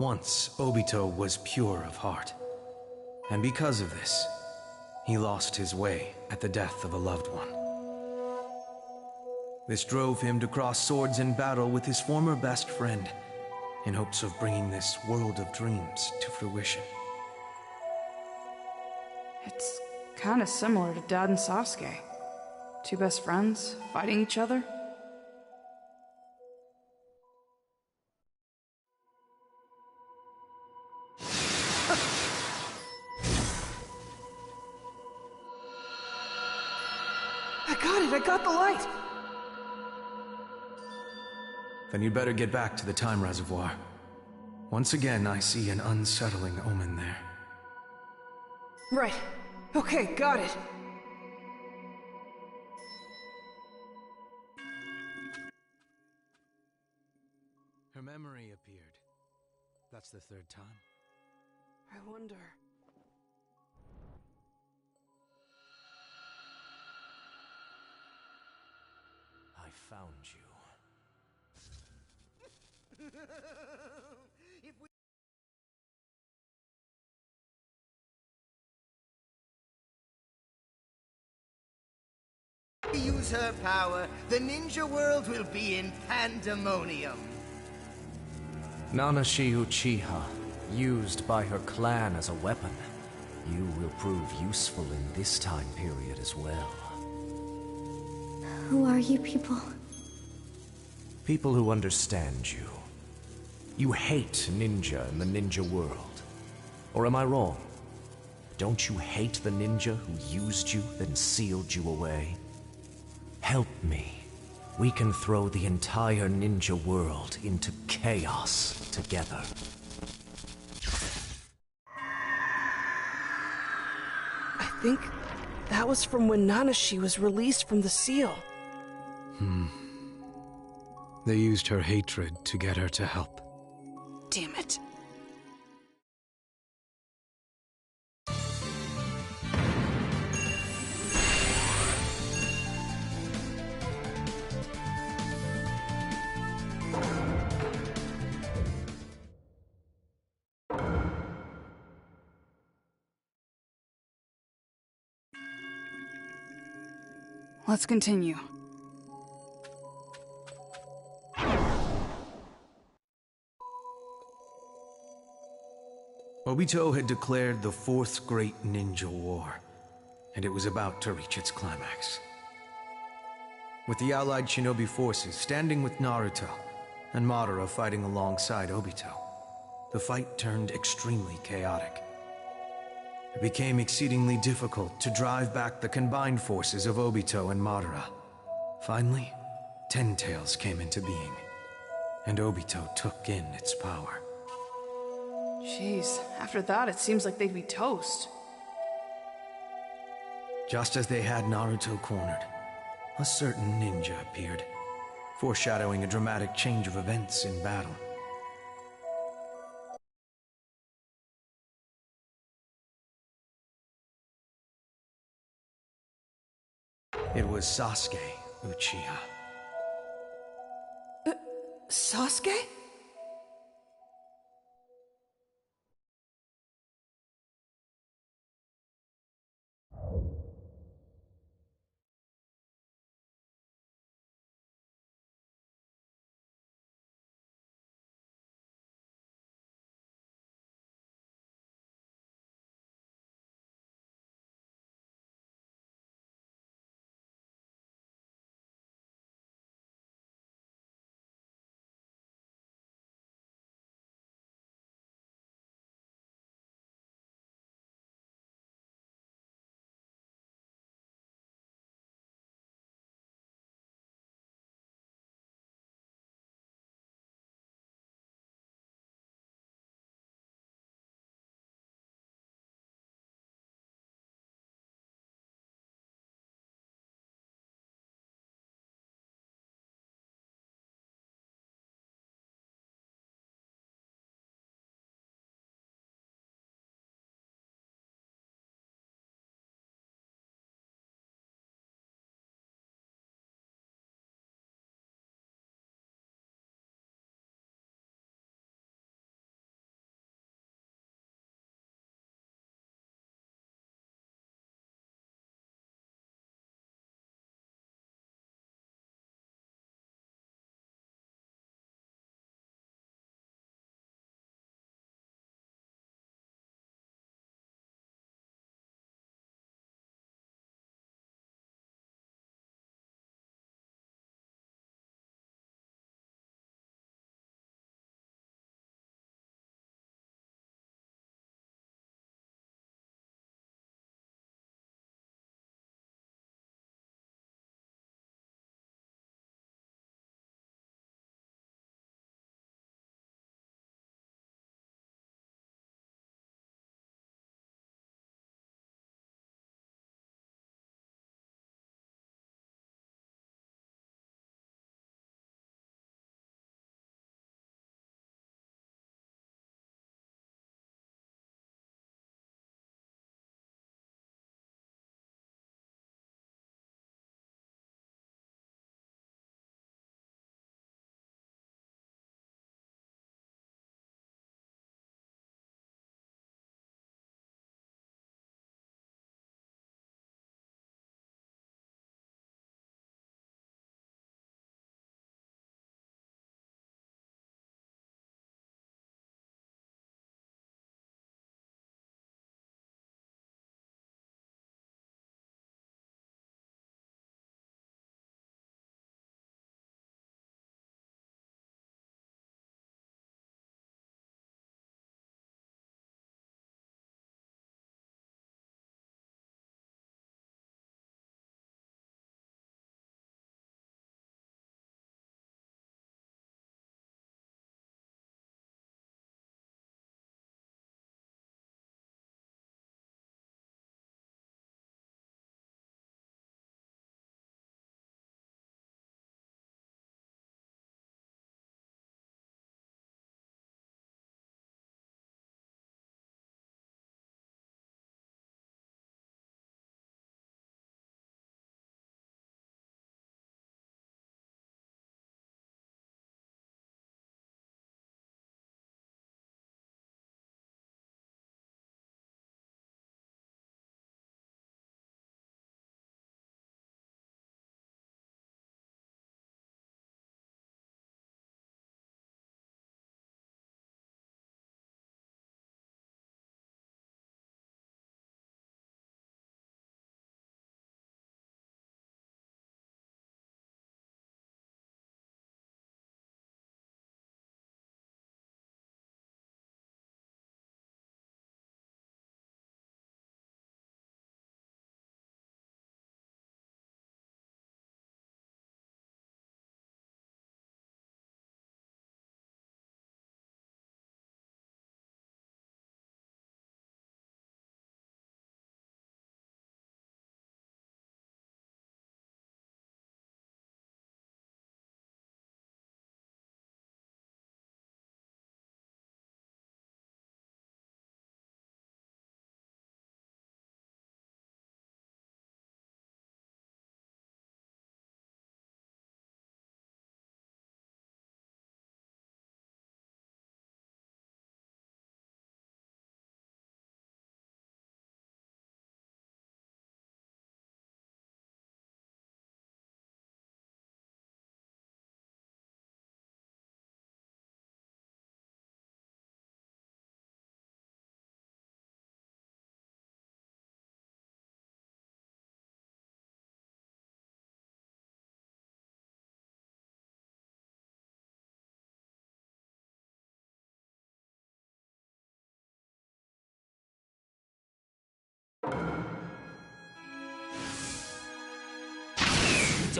Once, Obito was pure of heart. And because of this, he lost his way at the death of a loved one. This drove him to cross swords in battle with his former best friend, in hopes of bringing this world of dreams to fruition. It's kinda similar to Dad and Sasuke. Two best friends, fighting each other. I got the light! Then you'd better get back to the time reservoir. Once again, I see an unsettling omen there. Right. Okay, got it. Her memory appeared. That's the third time. I wonder... I found you. If we use her power, the ninja world will be in pandemonium. Nanashi Uchiha, used by her clan as a weapon. You will prove useful in this time period as well. Who are you people? People who understand you. You hate ninja in the ninja world. Or am I wrong? Don't you hate the ninja who used you, then sealed you away? Help me. We can throw the entire ninja world into chaos together. I think that was from when Nanashi was released from the seal. They used her hatred to get her to help. Damn it. Let's continue. Obito had declared the Fourth Great Ninja War, and it was about to reach its climax. With the allied shinobi forces standing with Naruto, and Madara fighting alongside Obito, the fight turned extremely chaotic. It became exceedingly difficult to drive back the combined forces of Obito and Madara. Finally, Ten Tails came into being, and Obito took in its power. Jeez, after that it seems like they'd be toast. Just as they had Naruto cornered, a certain ninja appeared, foreshadowing a dramatic change of events in battle. It was Sasuke Uchiha. Sasuke?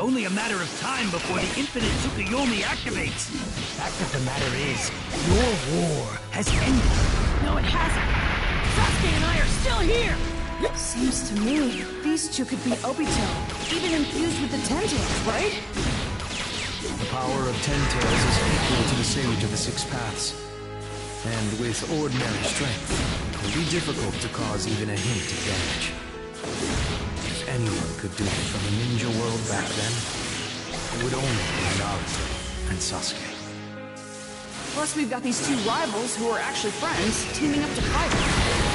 only a matter of time before the infinite Tsukuyomi activates. Fact of the matter is, your war has ended. No, it hasn't. Sasuke and I are still here! Seems to me these two could be Obito, even infused with the Ten Tails, right? The power of Ten Tails is equal to the Sage of the Six Paths. And with ordinary strength, it would be difficult to cause even a hint of damage. If anyone could do it from the ninja world back then, it would only be Naruto and Sasuke. Plus we've got these two rivals who are actually friends teaming up to fight.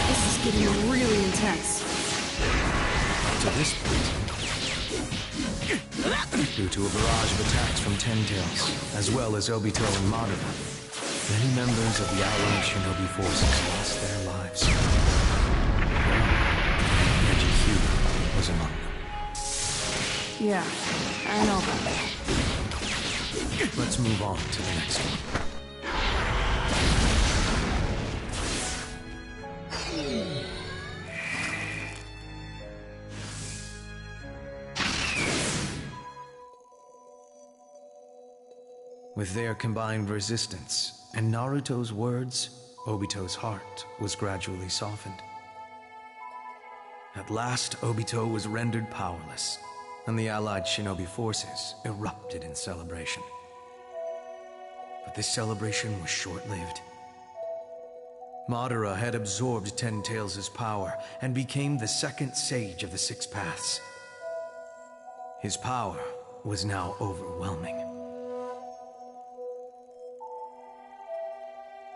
This is getting really intense. Up to this point, due to a barrage of attacks from Ten Tails, as well as Obito and Madara, many members of the allied shinobi forces lost their lives. Reggie Hugh was among them. Yeah, I know about that. Let's move on to the next one. With their combined resistance and Naruto's words, Obito's heart was gradually softened. At last, Obito was rendered powerless, and the allied shinobi forces erupted in celebration. But this celebration was short-lived. Madara had absorbed Ten Tails' power and became the second sage of the Six Paths. His power was now overwhelming.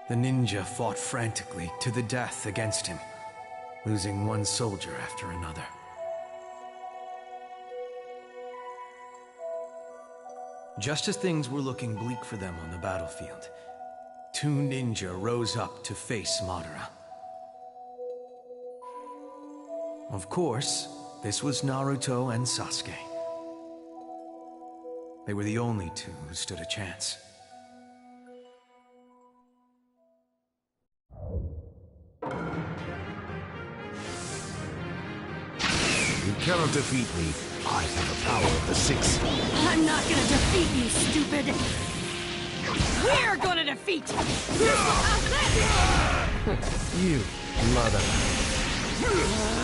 The ninja fought frantically to the death against him, losing one soldier after another. Just as things were looking bleak for them on the battlefield, two ninja rose up to face Madara. Of course, this was Naruto and Sasuke. They were the only two who stood a chance. You cannot defeat me. I have the power of the Six. I'm not gonna defeat you, stupid! We're gonna defeat you! You, mother.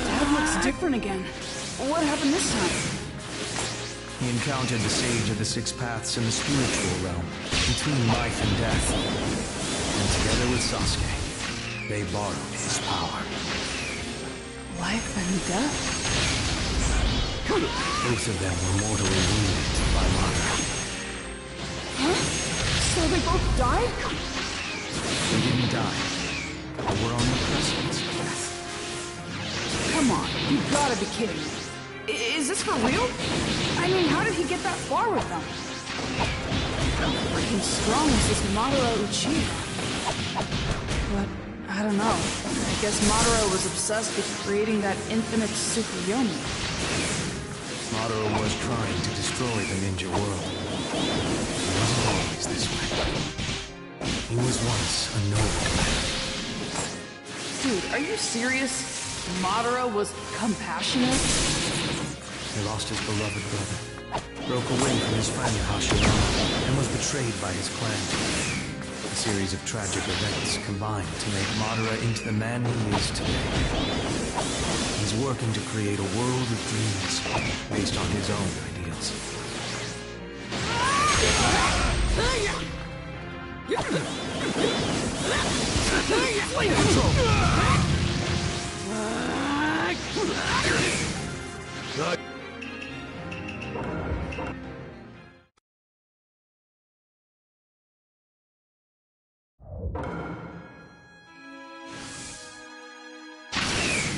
Dad looks different again. What happened this time? He encountered the Sage of the Six Paths in the spiritual realm, between life and death. And together with Sasuke, they borrowed his power. Life and death? Both of them were mortally wounded by Madara. Huh? So they both died? They didn't die, but were on the precipice of death. Come on, you gotta be kidding me. Is this for real? I mean, how did he get that far with them? How freaking strong is this Madara Uchiha? But, I don't know. I guess Madara was obsessed with creating that infinite Tsukuyomi. Madara was trying to destroy the ninja world. He wasn't always this way. He was once a noble man. Dude, are you serious? Madara was compassionate? He lost his beloved brother, broke away from his friend Hashirama, and was betrayed by his clan. A series of tragic events combined to make Madara into the man he is today. He's working to create a world of dreams based on his own ideals.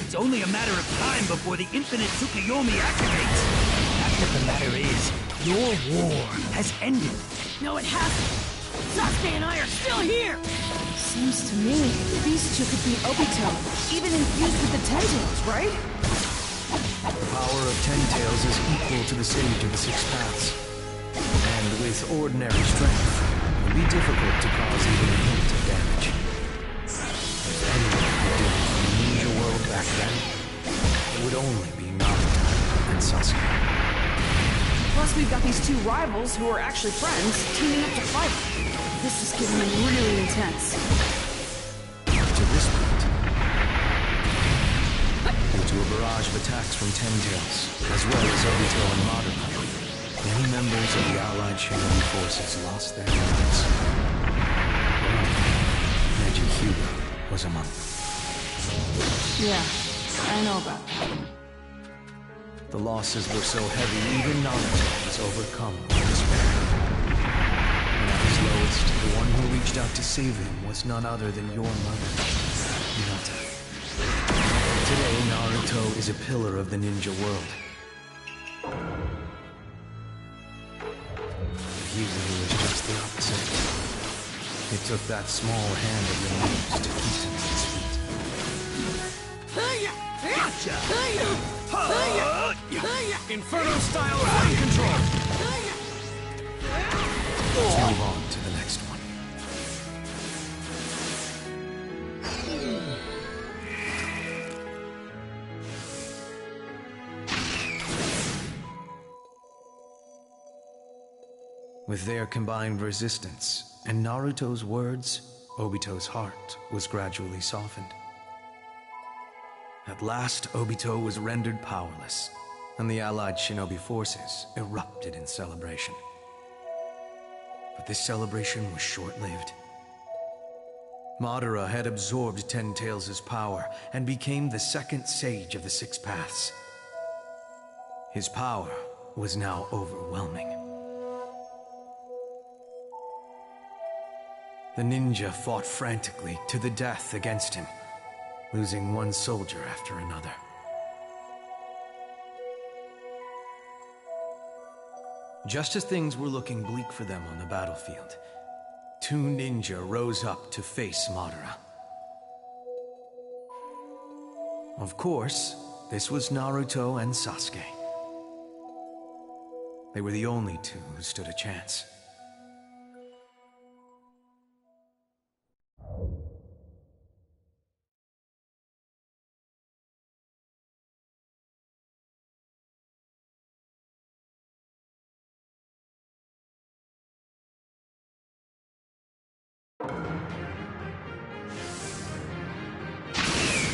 It's only a matter of time before the infinite Tsukuyomi activates. Fact of the matter is, your war has ended. No, it hasn't. Sasuke and I are still here! Seems to me these two could be Obito, even infused with the Ten Tails, right? The power of Ten Tails is equal to the Sage of the Six Paths. And with ordinary strength, it would be difficult to cause even a hint of damage. If anyone could do it from the ninja world back then, it would only be Naruto and Sasuke. Plus Plus, we've got these two rivals who are actually friends teaming up to fight. This is getting really intense. To this point, due to a barrage of attacks from Ten Tails, as well as Obito and Madara, many members of the Allied Shinobi forces lost their lives. Neji Hyuga was among them. Yeah, I know about that. The losses were so heavy, even Naruto was overcome by despair. And at his lowest, the one who reached out to save him was none other than your mother, Hinata. Today, Naruto is a pillar of the ninja world. But Hyuga was just the opposite. It took that small hand of yours to keep him on his feet. Gotcha! Inferno-style flight control! Let's move on to the next one. With their combined resistance and Naruto's words, Obito's heart was gradually softened. At last, Obito was rendered powerless, and the allied shinobi forces erupted in celebration. But this celebration was short-lived. Madara had absorbed Ten Tails' power and became the second sage of the Six Paths. His power was now overwhelming. The ninja fought frantically to the death against him, losing one soldier after another. Just as things were looking bleak for them on the battlefield, two ninja rose up to face Madara. Of course, this was Naruto and Sasuke. They were the only two who stood a chance.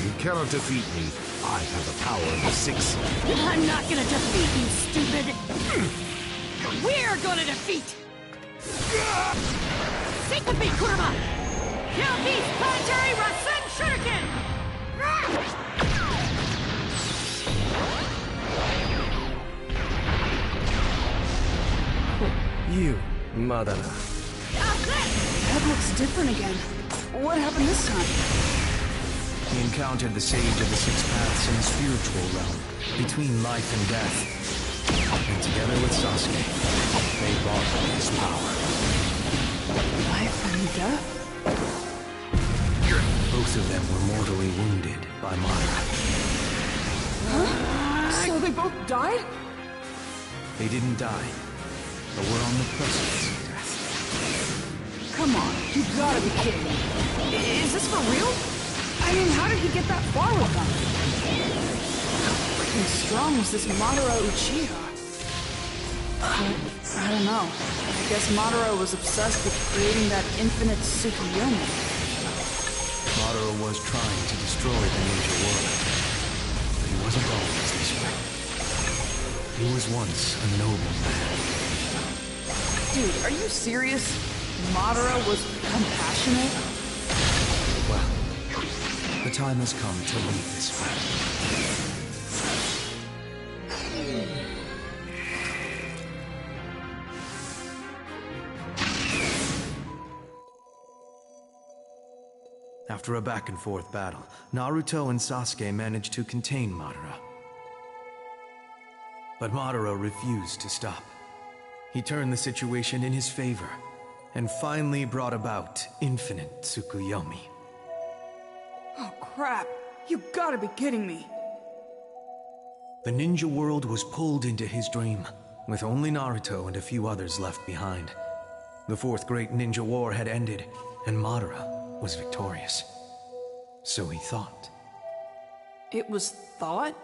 You cannot defeat me. I have the power of the Six. I'm not gonna defeat you, stupid! We're gonna defeat! Stick with me, Kurama! Kill Beast Planetary Rasen Shuriken! You, Madara. That looks different again. What happened this time? He encountered the Sage of the Six Paths in the spiritual realm, between life and death. And together with Sasuke, they borrowed his power. Life and death? Both of them were mortally wounded by Madara. Huh? So they both died? They didn't die, but were on the precipice of death. Come on, you gotta be kidding me. Is this for real? I mean, how did he get that far with them? How freaking strong was this Madara Uchiha? I don't know. I guess Madara was obsessed with creating that infinite Tsukuyomi. Madara was trying to destroy the ninja world, but he wasn't always this way. He was once a noble man. Dude, are you serious? Madara was compassionate? Well, the time has come to leave this fight. After a back-and-forth battle, Naruto and Sasuke managed to contain Madara. But Madara refused to stop. He turned the situation in his favor, and finally brought about infinite Tsukuyomi. Oh crap, you gotta be kidding me. The ninja world was pulled into his dream, with only Naruto and a few others left behind. The fourth great ninja war had ended, and Madara was victorious. So he thought. It was thought?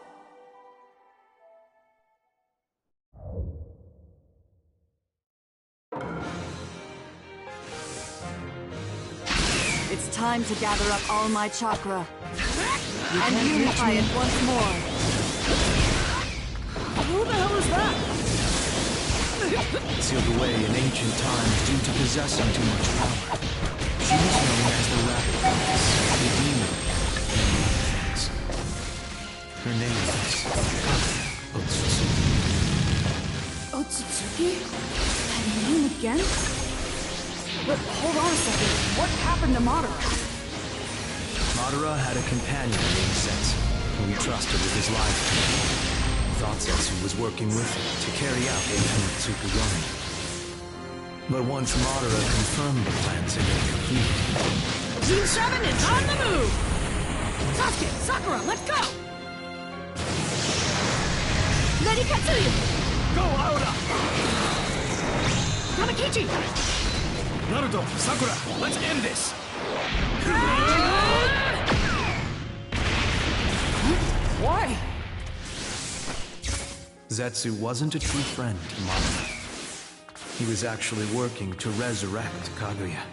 time to gather up all my chakra and unify it once more. Who the hell is that? Sealed away in ancient times due to possessing too much power. She was known as the Rabbit Goddess, the demon. Her name is Otsutsuki. Otsutsuki? That name again? But hold on a second. What happened to Madara? Madara had a companion named Zetsu, whom he trusted with his life. He thought Zetsu was working with him to carry out Infinite Tsukuyomi. But once Madara confirmed the plans had been completed... Team 7 is on the move! Sasuke, Sakura, let's go! Ready, Katsuyu! Go, Aura! Kamakichi! Naruto, Sakura, let's end this! Why? Zetsu wasn't a true friend to Madara. He was actually working to resurrect Kaguya.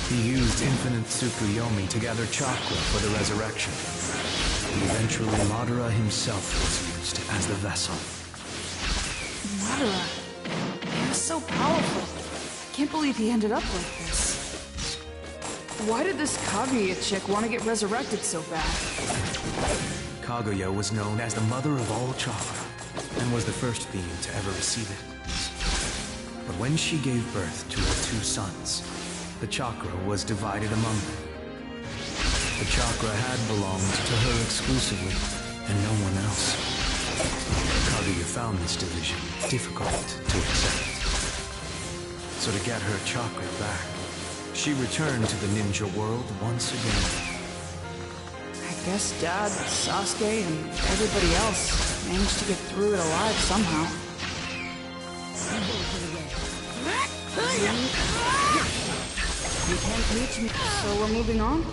He used Infinite Tsukuyomi to gather chakra for the resurrection. And eventually Madara himself was used as the vessel. Madara. He was so powerful. Can't believe he ended up like this. Why did this Kaguya chick want to get resurrected so bad? Kaguya was known as the mother of all chakra, and was the first being to ever receive it. But when she gave birth to her 2 sons, the chakra was divided among them. The chakra had belonged to her exclusively, and no one else. Kaguya found this division difficult to accept. So to get her chakra back, she returned to the ninja world once again. I guess Dad, Sasuke, and everybody else managed to get through it alive somehow. You can't reach me. So we're moving on?